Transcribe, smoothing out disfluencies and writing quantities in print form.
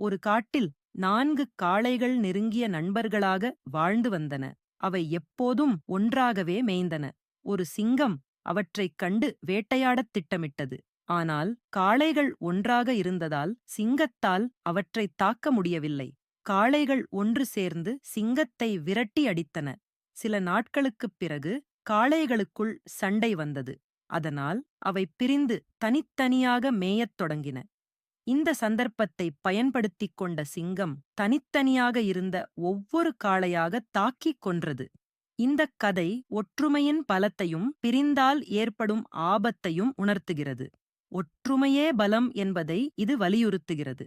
ஒரு காட்டில் 4 காளைகள் நெருங்கிய நண்பர்களாக வாழ்ந்து வந்தன. அவை எப்போதும் ஒன்றாகவே மேய்ந்தன. ஒரு சிங்கம் அவற்றைக் கண்டு வேட்டையாடத் திட்டமிட்டது. ஆனால் காளைகள் ஒன்றாக இருந்ததால் சிங்கத்தால் அவற்றைத் தாக்க முடியவில்லை. காளைகள் ஒன்று சேர்ந்து சிங்கத்தை விரட்டி அடித்தன. சில நாட்களுக்குப் பிறகு காளைகளுக்குள் சண்டை வந்தது. அதனால் அவை பிரிந்து தனித்தனியாக மேயத் தொடங்கின. இந்த சந்தர்ப்பத்தை பயன்படுத்திக் கொண்ட சிங்கம் தனித்தனியாக இருந்த ஒவ்வொரு காளையாக தாக்கிக் கொன்றது. இந்தக் கதை ஒற்றுமையின் பலத்தையும் பிரிந்தால் ஏற்படும் ஆபத்தையும் உணர்த்துகிறது. ஒற்றுமையே பலம் என்பதை இது வலியுறுத்துகிறது.